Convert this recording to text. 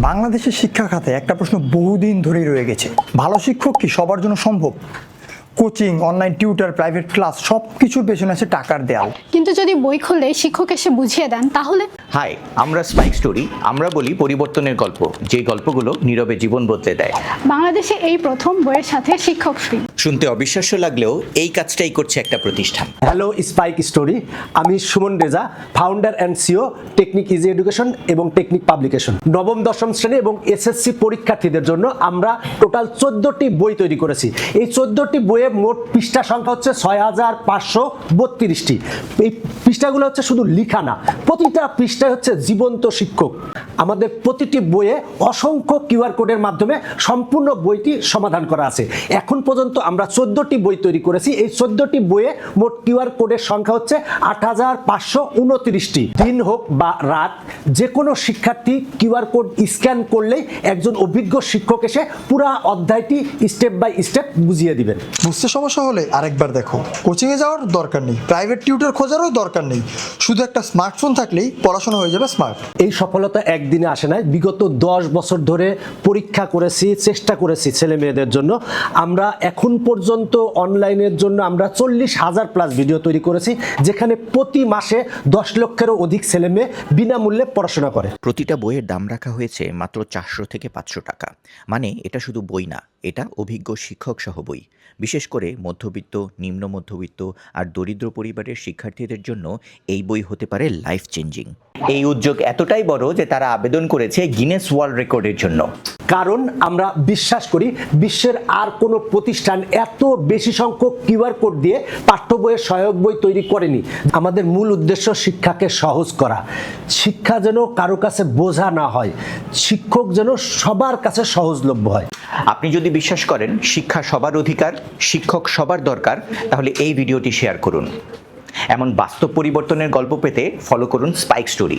বাংলাদেশের শিক্ষা খাতে একটা প্রশ্ন বহুদিন ধরেই রয়ে গেছে, ভালো শিক্ষক কি সবার জন্য সম্ভব? Coaching, online tutor, private class সব কিছুর পেছনে আছে টাকার দেয়াল। কিন্তু যদি বই খুলে শিক্ষক এসে বুঝিয়ে দেন তাহলে? হাই, আমরা স্পাইক স্টোরি। আমরা বলি পরিবর্তনের গল্প, যে গল্পগুলো নীরবে জীবন বদলে দেয়। বাংলাদেশে এই প্রথম বইয়ের সাথে শিক্ষক ফ্রি। শুনতে অবিশ্বাস্য লাগলেও এই কাজটাই করছে একটা প্রতিষ্ঠান। হ্যালো স্পাইক স্টোরি, আমি Suman Reza, founder and CO, technique easy education এবং টেকনিক পাবলিকেশন। নবম দশম শ্রেণী এবং এসএসসি পরীক্ষার্থীদের জন্য আমরা টোটাল 14টি বই তৈরি করেছি। এই 14টি বইয়ে মোট পৃষ্ঠা সংখ্যা হচ্ছে 6532টি। এই পৃষ্ঠাগুলো হচ্ছে শুধু লিখা না, প্রতিটা পৃষ্ঠায় হচ্ছে জীবন্ত শিক্ষক। আমাদের প্রতিটি বইয়ে অসংখ্য কিউআর কোডের মাধ্যমে সম্পূর্ণ বইটি সমাধান করা আছে। এখন পর্যন্ত আমরা 14টি বই তৈরি করেছি। এই 14টি বইয়ে মোট কিউআর কোডের সংখ্যা হচ্ছে 8529টি। দিন হোক বা রাত, যে কোনো শিক্ষার্থী কিউআর কোড স্ক্যান করলেই একজন অভিজ্ঞ শিক্ষক এসে পুরো অধ্যায়টি স্টেপ বাই স্টেপ বুঝিয়ে দিবেন। বুঝতে সমস্যা হলে আরেকবার দেখো। কোচিংয়ে যাওয়ার দরকার নেই, প্রাইভেট টিউটর খোঁজারও দরকার নেই, শুধু একটা স্মার্টফোন থাকলেই পড়াশোনা হয়ে যাবে স্মার্ট। এই সফলতা একদিনে আসে নাই, বিগত 10 বছর ধরে পরীক্ষা করেছি, চেষ্টা করেছি ছেলে মেয়েদের জন্য। আমরা এখন পর্যন্ত অনলাইনের জন্য আমরা 40,000+ ভিডিও তৈরি করেছি, যেখানে প্রতি মাসে 10 লক্ষেরও অধিক ছেলে মেয়ে বিনামূল্যে পড়াশোনা করে। প্রতিটা বইয়ের দাম রাখা হয়েছে মাত্র 400 থেকে 500 টাকা। মানে এটা শুধু বই না, এটা অভিজ্ঞ শিক্ষক সহ বই। বিশেষ করে মধ্যবিত্ত, নিম্ন মধ্যবিত্ত আর দরিদ্র পরিবারের শিক্ষার্থীদের জন্য এই বই হতে পারে লাইফ চেঞ্জিং। এই উদ্যোগ এতটাই বড় যে তারা আবেদন করেছে গিনেস ওয়ার্ল্ড রেকর্ডের জন্য। কারণ আমরা বিশ্বাস করি বিশ্বের আর কোনো প্রতিষ্ঠান এত বেশি সংখ্যক কিউআর কোড দিয়ে পাঠ্য বইয়ের সহায়ক বই তৈরি করেনি। আমাদের মূল উদ্দেশ্য শিক্ষাকে সহজ করা, শিক্ষা যেন কারো কাছে বোঝা না হয়, শিক্ষক যেন সবার কাছে সহজলভ্য হয়। আপনি যদি বিশ্বাস করেন শিক্ষা সবার অধিকার, শিক্ষক সবার দরকার, তাহলে এই ভিডিওটি শেয়ার করুন। এমন বাস্তব পরিবর্তনের গল্প পেতে ফলো করুন স্পাইক স্টোরি।